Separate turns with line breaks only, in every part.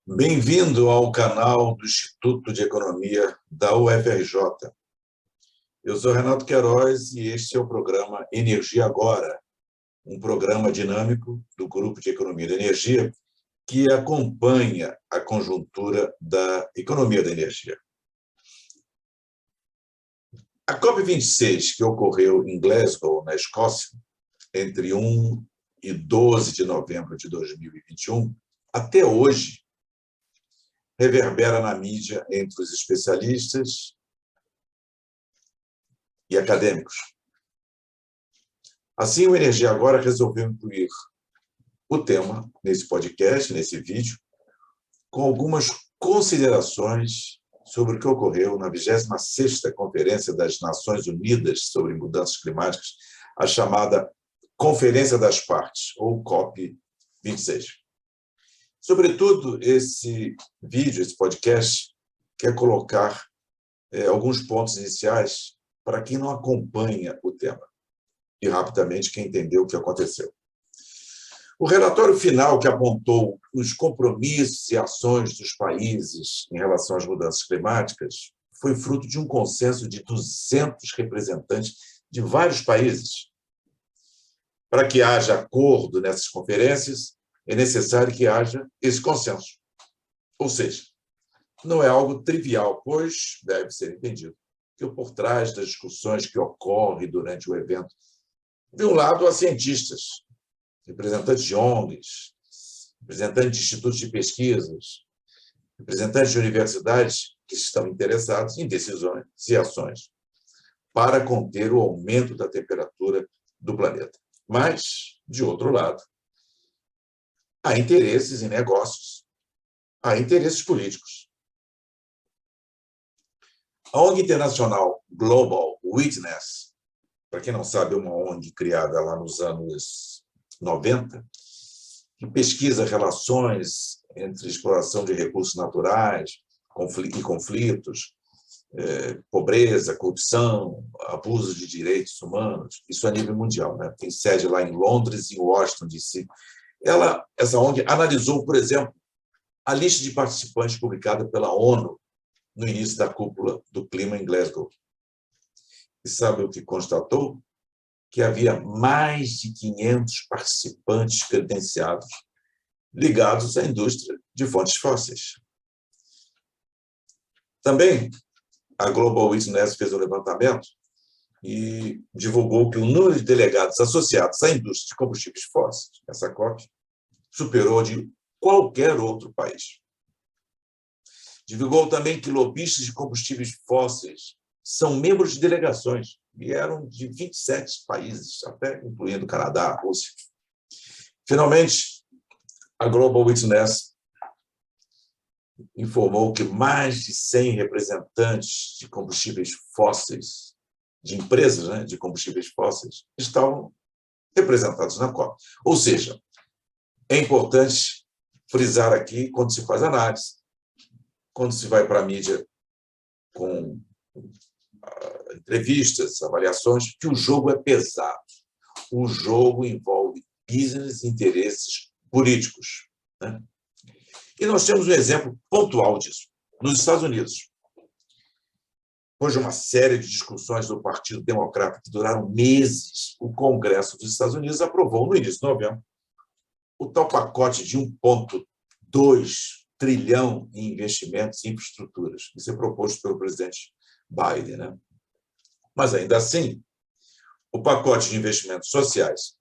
Bem-vindo ao canal do Instituto de Economia da UFRJ. Eu sou Renato Queiroz e este é o programa Energia Agora, um programa dinâmico do Grupo de Economia da Energia que acompanha a conjuntura da economia da energia. A COP26, que ocorreu em Glasgow, na Escócia, entre 1 e 12 de novembro de 2021, até hoje, reverbera na mídia entre os especialistas e acadêmicos. Assim, o Energia Agora resolveu incluir o tema nesse podcast, nesse vídeo, com algumas considerações sobre o que ocorreu na 26ª Conferência das Nações Unidas sobre Mudanças Climáticas, a chamada Conferência das Partes, ou COP26. Sobretudo, esse vídeo, esse podcast, quer colocar alguns pontos iniciais para quem não acompanha o tema e, rapidamente, quem entendeu o que aconteceu. O relatório final, que apontou os compromissos e ações dos países em relação às mudanças climáticas, foi fruto de um consenso de 200 representantes de vários países. Para que haja acordo nessas conferências, é necessário que haja esse consenso. Ou seja, não é algo trivial, pois deve ser entendido que por trás das discussões que ocorrem durante o evento, de um lado, há cientistas, representantes de ONGs, representantes de institutos de pesquisas, representantes de universidades que estão interessados em decisões e ações para conter o aumento da temperatura do planeta. Mas, de outro lado, há interesses em negócios, há interesses políticos. A ONG internacional Global Witness, para quem não sabe, é uma ONG criada lá nos anos 90, que pesquisa relações entre exploração de recursos naturais e conflitos, pobreza, corrupção, abuso de direitos humanos, isso a nível mundial, né? Tem sede lá em Londres e Washington, D.C. Essa ONG analisou, por exemplo, a lista de participantes publicada pela ONU no início da cúpula do clima em Glasgow. E sabe o que constatou? Que havia mais de 500 participantes credenciados ligados à indústria de fontes fósseis. Também, a Global Witness fez um levantamento e divulgou que o número de delegados associados à indústria de combustíveis fósseis, essa COP, superou de qualquer outro país. Divulgou também que lobistas de combustíveis fósseis são membros de delegações, vieram de 27 países, até incluindo Canadá, Rússia. Finalmente, a Global Witness informou que mais de 100 representantes de combustíveis fósseis, de empresas, né, de combustíveis fósseis, estavam representados na COP. Ou seja, é importante frisar aqui, quando se faz análise, quando se vai para a mídia com entrevistas, avaliações, que o jogo é pesado. O jogo envolve business e interesses políticos, né? E nós temos um exemplo pontual disso, nos Estados Unidos. Depois de uma série de discussões do Partido Democrata que duraram meses, o Congresso dos Estados Unidos aprovou, no início de novembro, o tal pacote de 1,2 trilhão em investimentos em infraestruturas. Isso é proposto pelo presidente Biden, né? Mas, ainda assim, o pacote de investimentos sociais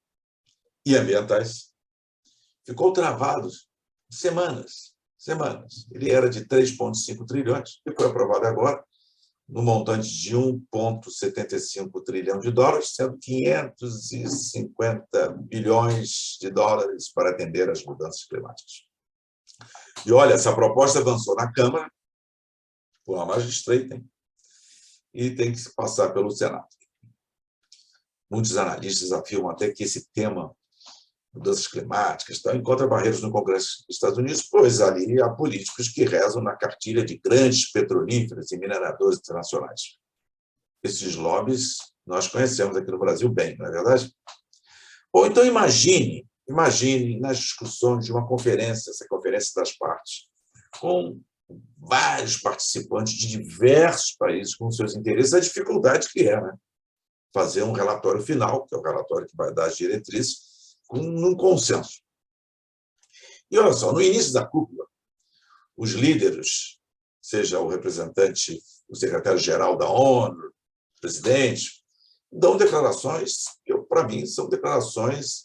e ambientais ficou travado semanas. Ele era de 3,5 trilhões e foi aprovado agora no montante de 1,75 trilhão de dólares, sendo 550 bilhões de dólares para atender às mudanças climáticas. E, olha, essa proposta avançou na Câmara, por uma margem estreita, hein? E tem que passar pelo Senado. Muitos analistas afirmam até que esse tema, mudanças climáticas, encontra barreiras no Congresso dos Estados Unidos, pois ali há políticos que rezam na cartilha de grandes petrolíferas e mineradores internacionais. Esses lobbies nós conhecemos aqui no Brasil bem, não é verdade? Ou então imagine nas discussões de uma conferência, essa conferência das partes, com vários participantes de diversos países com seus interesses, a dificuldade que é, né? Fazer um relatório final, que é o relatório que vai dar as diretrizes, num consenso. E olha só, no início da cúpula, os líderes, seja o representante, o secretário-geral da ONU, o presidente, dão declarações que, para mim, são declarações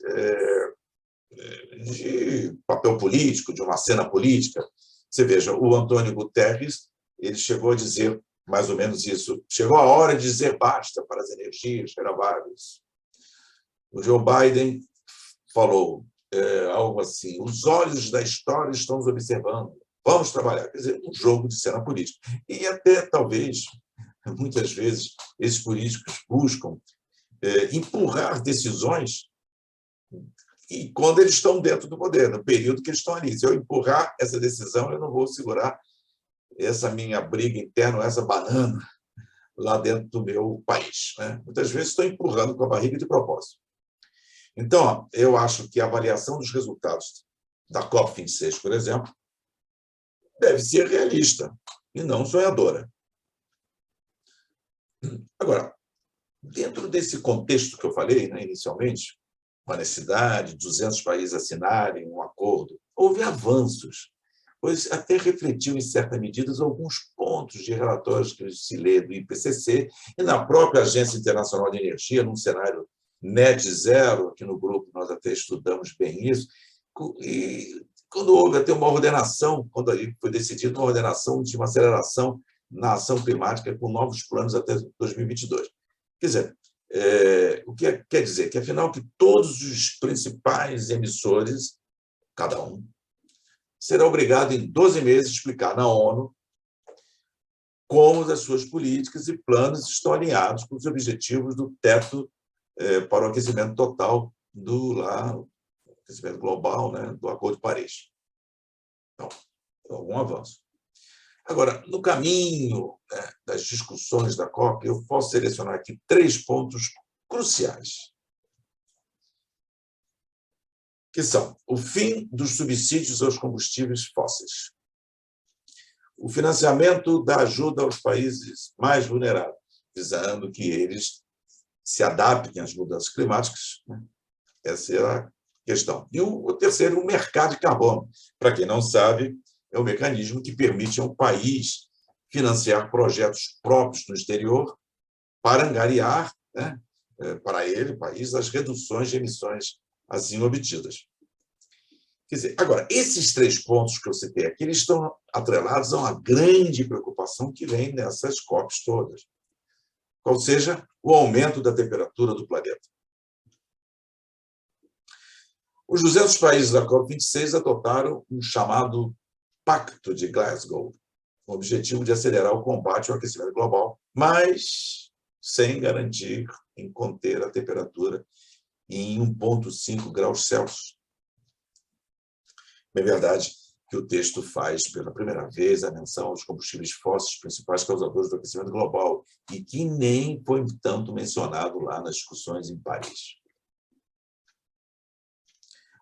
de papel político, de uma cena política. Você veja, o Antônio Guterres, ele chegou a dizer mais ou menos isso. Chegou a hora de dizer basta para as energias renováveis. O Joe Biden falou algo assim: os olhos da história estão nos observando. Vamos trabalhar. Quer dizer, um jogo de cena política. E até, talvez, muitas vezes, esses políticos buscam empurrar decisões e quando eles estão dentro do poder, no período que eles estão ali. Se eu empurrar essa decisão, eu não vou segurar essa minha briga interna, essa banana lá dentro do meu país, né? Muitas vezes estou empurrando com a barriga de propósito. Então, eu acho que a avaliação dos resultados da COP26, por exemplo, deve ser realista e não sonhadora. Agora, dentro desse contexto que eu falei, né, inicialmente, uma necessidade de 200 países assinarem um acordo, houve avanços, pois até refletiu, em certa medida, alguns pontos de relatórios que se lê do IPCC e na própria Agência Internacional de Energia, num cenário net zero, aqui no grupo nós até estudamos bem isso, e quando houve até uma ordenação, quando aí foi decidido uma ordenação de uma aceleração na ação climática com novos planos até 2022. Quer dizer, o que quer dizer? Que, afinal, que todos os principais emissores, cada um, será obrigado, em 12 meses, a explicar na ONU como as suas políticas e planos estão alinhados com os objetivos do teto para o aquecimento total aquecimento global, né, do Acordo de Paris. Então, algum avanço. Agora, no caminho, né, das discussões da COP, eu posso selecionar aqui 3 pontos cruciais, que são o fim dos subsídios aos combustíveis fósseis, o financiamento da ajuda aos países mais vulneráveis, visando que eles se adaptem às mudanças climáticas, né? Essa é a questão. E o terceiro, o mercado de carbono. Para quem não sabe, é o mecanismo que permite a um país financiar projetos próprios no exterior para angariar, né, para ele, o país, as reduções de emissões assim obtidas. Quer dizer, agora, esses 3 pontos que eu citei aqui, eles estão atrelados a uma grande preocupação que vem nessas COPs todas, ou seja, o aumento da temperatura do planeta. Os 200 países da COP26 adotaram um chamado Pacto de Glasgow, com o objetivo de acelerar o combate ao aquecimento global, mas sem garantir em conter a temperatura em 1,5 graus Celsius. É verdade que o texto faz, pela primeira vez, a menção aos combustíveis fósseis, principais causadores do aquecimento global, e que nem foi tanto mencionado lá nas discussões em Paris.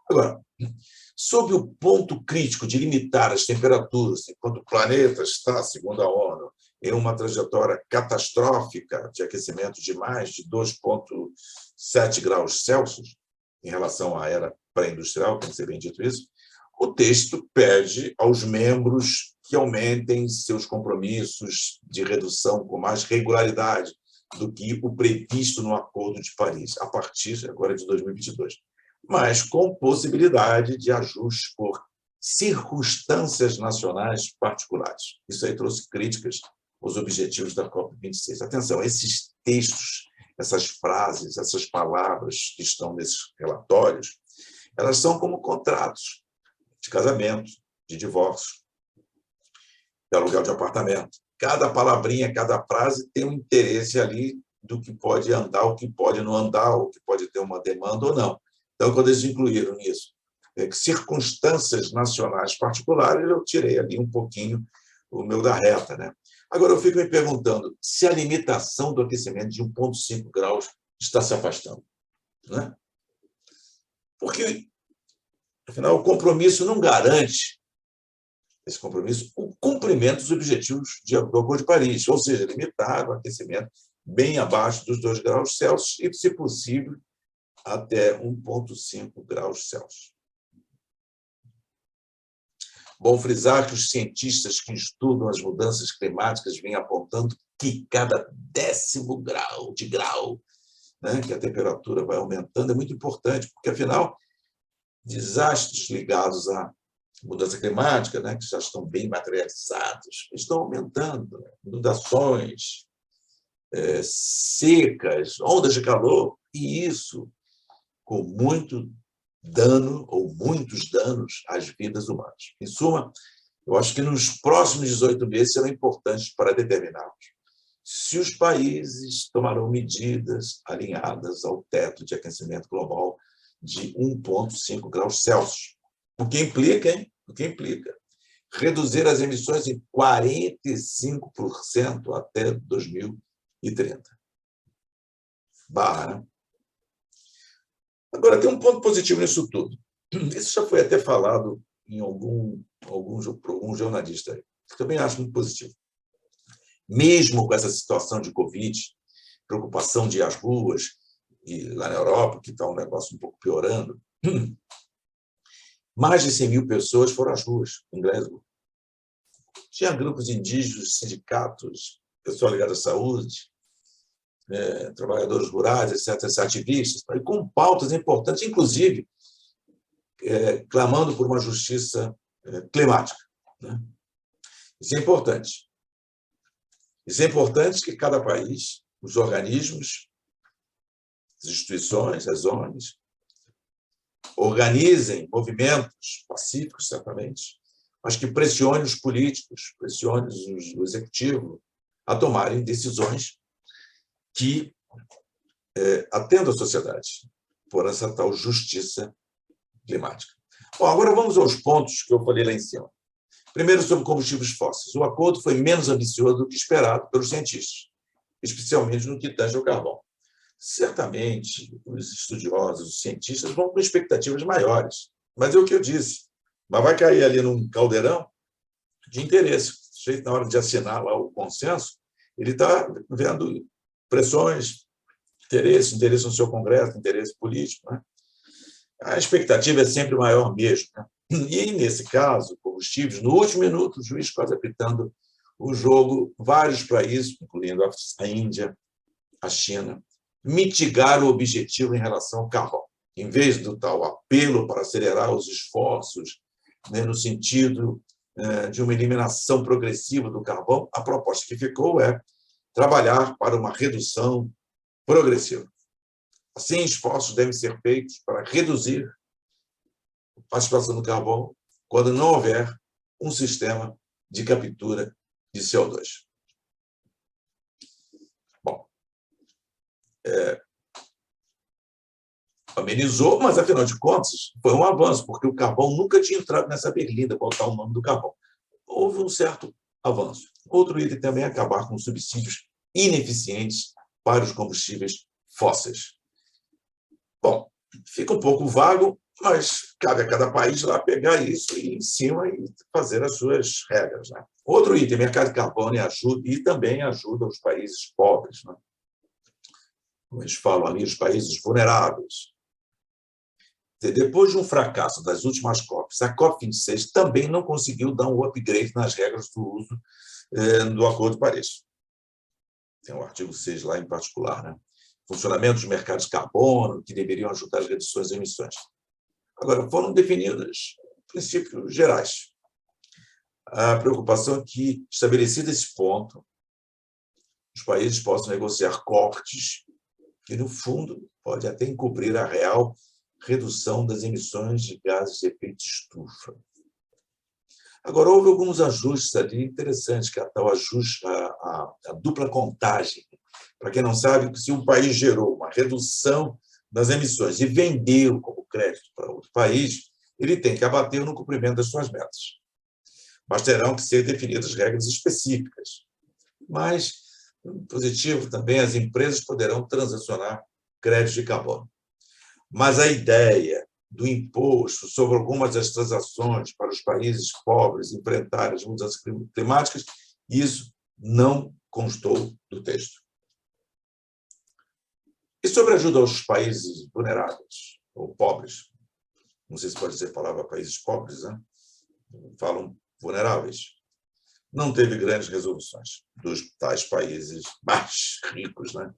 Agora, sob o ponto crítico de limitar as temperaturas, enquanto o planeta está, segundo a ONU, em uma trajetória catastrófica de aquecimento de mais de 2,7 graus Celsius, em relação à era pré-industrial, tem que ser bem dito isso, o texto pede aos membros que aumentem seus compromissos de redução com mais regularidade do que o previsto no Acordo de Paris, a partir agora de 2022, mas com possibilidade de ajuste por circunstâncias nacionais particulares. Isso aí trouxe críticas aos objetivos da COP26. Atenção, esses textos, essas frases, essas palavras que estão nesses relatórios, elas são como contratos de casamento, de divórcio, de aluguel de apartamento. Cada palavrinha, cada frase tem um interesse ali do que pode andar, o que pode não andar, o que pode ter uma demanda ou não. Então, quando eles incluíram nisso circunstâncias nacionais particulares, eu tirei ali um pouquinho o meu da reta, né? Agora, eu fico me perguntando se a limitação do aquecimento de 1,5 graus está se afastando, né? Porque, afinal, o compromisso não garante esse compromisso, o cumprimento dos objetivos do Acordo de Paris, ou seja, limitar o aquecimento bem abaixo dos 2 graus Celsius e, se possível, até 1,5 graus Celsius. Bom frisar que os cientistas que estudam as mudanças climáticas vêm apontando que cada 10º grau, né, que a temperatura vai aumentando, é muito importante, porque, afinal, desastres ligados à mudança climática, né, que já estão bem materializados, estão aumentando, né? Inundações, secas, ondas de calor, e isso com muito dano ou muitos danos às vidas humanas. Em suma, eu acho que nos próximos 18 meses serão importantes para determinarmos se os países tomarão medidas alinhadas ao teto de aquecimento global de 1,5 graus Celsius, o que implica, reduzir as emissões em 45% até 2030. Barra, né? Agora, tem um ponto positivo nisso tudo. Isso já foi até falado em algum jornalista aí. Também acho muito positivo. Mesmo com essa situação de Covid, preocupação de ir às ruas, e lá na Europa, que está um negócio um pouco piorando, mais de 100 mil pessoas foram às ruas em Glasgow. Tinha grupos indígenas, sindicatos, pessoal ligado à saúde, trabalhadores rurais, etc., ativistas, e com pautas importantes, inclusive clamando por uma justiça climática. Né? Isso é importante. Isso é importante que cada país, os organismos, as instituições, as ONGs, organizem movimentos pacíficos, certamente, mas que pressionem os políticos, pressionem o executivo a tomarem decisões que atendam a sociedade por essa tal justiça climática. Bom, agora vamos aos pontos que eu falei lá em cima. Primeiro, sobre combustíveis fósseis. O acordo foi menos ambicioso do que esperado pelos cientistas, especialmente no que tange ao carvão. Certamente, os estudiosos, os cientistas, vão com expectativas maiores, mas é o que eu disse. Mas vai cair ali num caldeirão de interesse. Na hora de assinar lá o consenso, ele está vendo pressões, interesse no seu Congresso, interesse político. Né? A expectativa é sempre maior mesmo. Né? E, nesse caso, combustíveis, no último minuto, o juiz quase apitando o jogo, vários países, incluindo a Índia, a China, mitigaram o objetivo em relação ao carvão. Em vez do tal apelo para acelerar os esforços, né, no sentido de uma eliminação progressiva do carvão, a proposta que ficou é trabalhar para uma redução progressiva. Assim, esforços devem ser feitos para reduzir a participação do carvão quando não houver um sistema de captura de CO2. Bom, amenizou, mas, afinal de contas, foi um avanço, porque o carvão nunca tinha entrado nessa berlinda, botar o nome do carvão. Houve um certo avanço. Outro item também é acabar com subsídios ineficientes para os combustíveis fósseis. Bom, fica um pouco vago, mas cabe a cada país lá pegar isso e, em cima, e fazer as suas regras. Né? Outro item, mercado de carbono, ajuda, e também ajuda os países pobres. Né? Como eles falam ali, os países vulneráveis. Depois de um fracasso das últimas COPs, a COP26 também não conseguiu dar um upgrade nas regras do uso do Acordo de Paris. Tem o artigo 6 lá em particular, né? Funcionamento dos mercados de carbono, que deveriam ajudar as reduções de emissões. Agora, foram definidos princípios gerais. A preocupação é que, estabelecido esse ponto, os países possam negociar cortes que, no fundo, pode até encobrir a real redução das emissões de gases de efeito estufa. Agora, houve alguns ajustes ali interessantes, que é a tal ajuste, a dupla contagem. Para quem não sabe, se um país gerou uma redução das emissões e vendeu como crédito para outro país, ele tem que abater no cumprimento das suas metas. Mas terão que ser definidas regras específicas. Mas, positivo também, as empresas poderão transacionar créditos de carbono. Mas a ideia do imposto sobre algumas das transações para os países pobres enfrentarem as mudanças climáticas, isso não constou do texto. E sobre a ajuda aos países vulneráveis, ou pobres, não sei se pode dizer a palavra países pobres, né? Falam vulneráveis. Não teve grandes resoluções dos tais países mais ricos, né?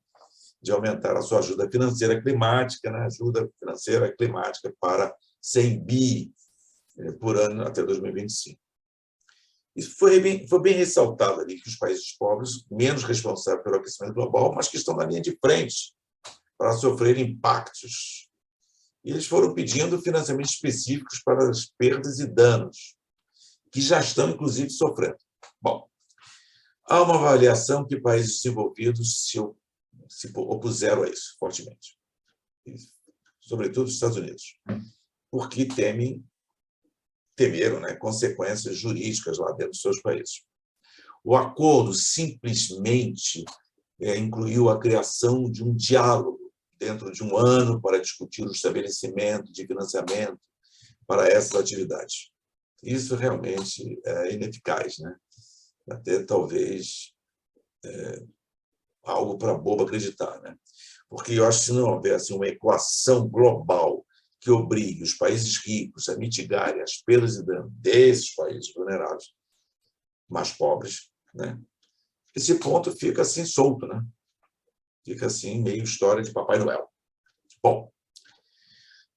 De aumentar a sua ajuda financeira climática, né? Ajuda financeira climática para 100 bi por ano até 2025. Isso foi bem ressaltado ali, que os países pobres, menos responsáveis pelo aquecimento global, mas que estão na linha de frente para sofrer impactos. E eles foram pedindo financiamentos específicos para as perdas e danos, que já estão, inclusive, sofrendo. Bom, há uma avaliação que países desenvolvidos se opuseram a isso fortemente, sobretudo os Estados Unidos, porque temeram, né, consequências jurídicas lá dentro dos seus países. O acordo simplesmente incluiu a criação de um diálogo dentro de um ano para discutir o estabelecimento de financiamento para essas atividades. Isso realmente é ineficaz, né? Até talvez algo para bobo acreditar, né? Porque eu acho que se não houvesse uma equação global que obrigue os países ricos a mitigarem as perdas e danos desses países vulneráveis, mais pobres, né? Esse ponto fica assim solto, né? Fica assim meio história de Papai Noel. Bom,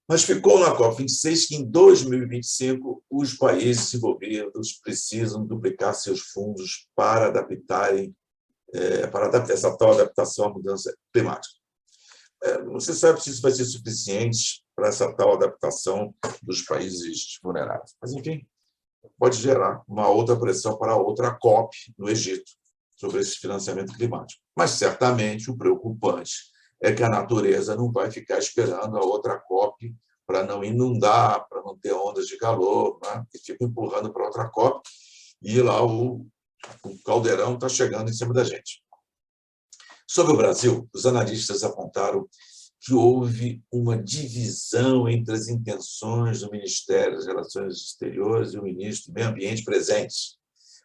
mas ficou na COP26 que em 2025 os países desenvolvidos precisam duplicar seus fundos para adaptarem para essa tal adaptação à mudança climática. Não se sabe se isso vai ser suficiente para essa tal adaptação dos países vulneráveis. Mas, enfim, pode gerar uma outra pressão para outra COP no Egito sobre esse financiamento climático. Mas, certamente, o preocupante é que a natureza não vai ficar esperando a outra COP para não inundar, para não ter ondas de calor, né? E fica empurrando para outra COP e lá o caldeirão está chegando em cima da gente. Sobre o Brasil, os analistas apontaram que houve uma divisão entre as intenções do Ministério das Relações Exteriores e o ministro do Meio Ambiente presentes.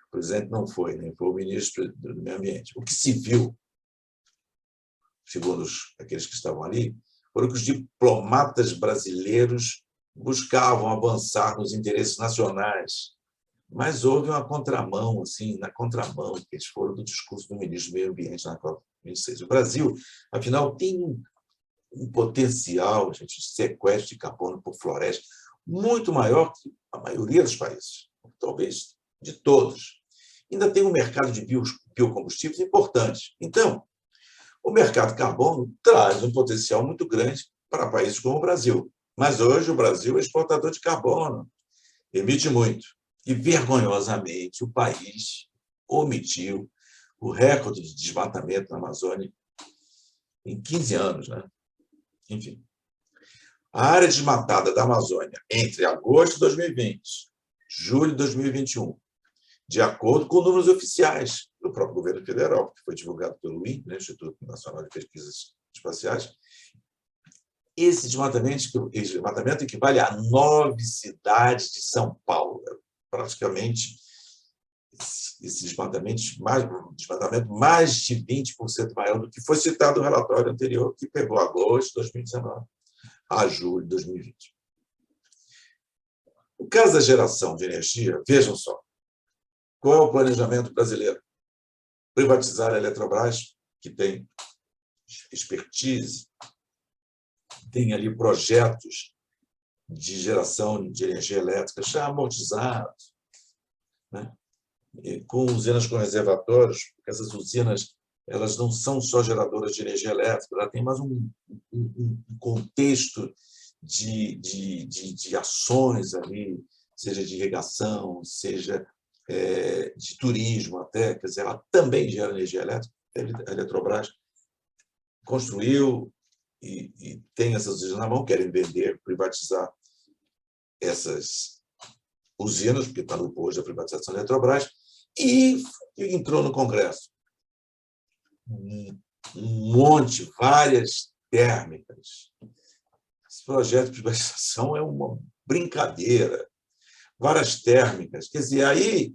O presidente não foi, né? Foi o ministro do Meio Ambiente. O que se viu, segundo aqueles que estavam ali, foram que os diplomatas brasileiros buscavam avançar nos interesses nacionais, mas houve uma contramão, assim, na contramão, que eles foram do discurso do ministro do Meio Ambiente na COP26. O Brasil, afinal, tem um potencial, gente, de sequestro de carbono por floresta muito maior que a maioria dos países, talvez de todos. Ainda tem um mercado de biocombustíveis importante. Então, o mercado de carbono traz um potencial muito grande para países como o Brasil. Mas hoje o Brasil é exportador de carbono, emite muito. E, vergonhosamente, o país omitiu o recorde de desmatamento na Amazônia em 15 anos, né? Enfim, a área desmatada da Amazônia entre agosto de 2020 e julho de 2021, de acordo com números oficiais do próprio governo federal, que foi divulgado pelo INPE, né, Instituto Nacional de Pesquisas Espaciais, esse desmatamento equivale a 9 cidades de São Paulo. Praticamente, esse desmatamento mais de 20% maior do que foi citado no relatório anterior, que pegou agosto de 2019 a julho de 2020. No caso da geração de energia, vejam só, qual é o planejamento brasileiro? Privatizar a Eletrobras, que tem expertise, tem ali projetos de geração de energia elétrica já amortizados, né? E com usinas com reservatórios, porque essas usinas elas não são só geradoras de energia elétrica, ela tem mais um contexto de ações ali, seja de irrigação, seja de turismo até, quer dizer, ela também gera energia elétrica. A Eletrobras construiu e tem essas usinas na mão, querem vender, privatizar essas usinas, porque está no posto da privatização da Eletrobras, e entrou no Congresso um monte, várias térmicas, Esse projeto de privatização é uma brincadeira. Várias térmicas. Quer dizer, aí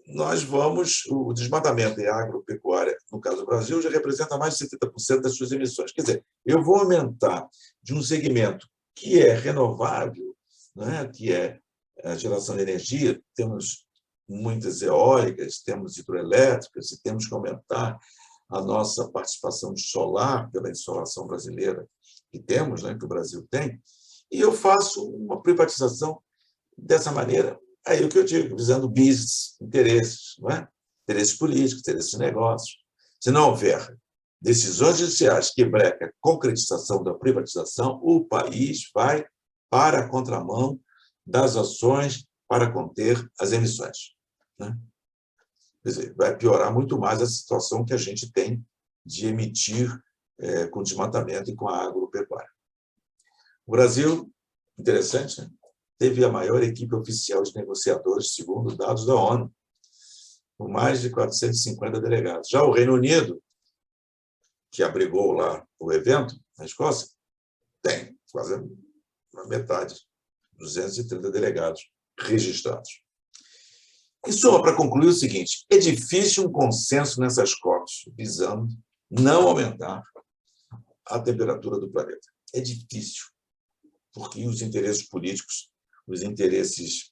nós vamos... O desmatamento em agropecuária, no caso do Brasil, já representa mais de 70% das suas emissões. Quer dizer, eu vou aumentar de um segmento que é renovável, né, que é a geração de energia, temos muitas eólicas, temos hidroelétricas, e temos que aumentar a nossa participação de solar pela insolação brasileira que temos, né, que o Brasil tem, e eu faço uma privatização dessa maneira, aí o que eu digo, visando business, interesses, não é? Interesses políticos, interesses de negócios. Se não houver decisões judiciais que brecam a concretização da privatização, o país vai para a contramão das ações para conter as emissões, né? Quer dizer, vai piorar muito mais a situação que a gente tem de emitir com desmatamento e com a agropecuária. O Brasil, interessante, né? Teve a maior equipe oficial de negociadores, segundo dados da ONU, com mais de 450 delegados. Já o Reino Unido, que abrigou lá o evento, na Escócia, tem quase a metade, 230 delegados registrados. Em suma, para concluir o seguinte, é difícil um consenso nessas COPs, visando não aumentar a temperatura do planeta. É difícil, porque os interesses políticos, os interesses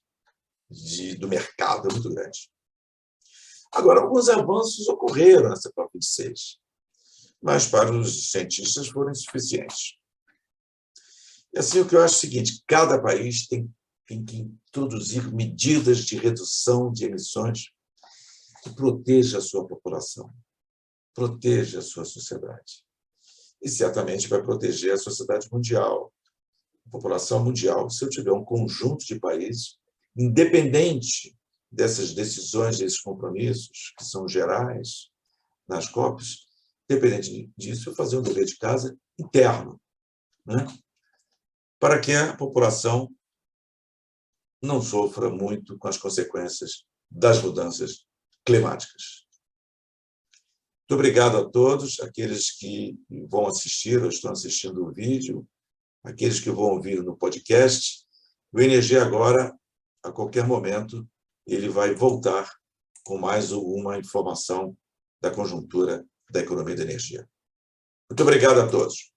do mercado é muito grande. Agora, alguns avanços ocorreram nessa COP26, mas para os cientistas foram insuficientes. E assim, o que eu acho é o seguinte, cada país tem que introduzir medidas de redução de emissões que proteja a sua população, proteja a sua sociedade. E certamente vai proteger a sociedade mundial, a população mundial, se eu tiver um conjunto de países, independente dessas decisões, desses compromissos, que são gerais nas COPs, independente disso, eu fazer um dever de casa interno, né? Para que a população não sofra muito com as consequências das mudanças climáticas. Muito obrigado a todos, aqueles que vão assistir ou estão assistindo o vídeo, aqueles que vão ouvir no podcast. O Energia Agora, a qualquer momento, ele vai voltar com mais uma informação da conjuntura da economia da energia. Muito obrigado a todos.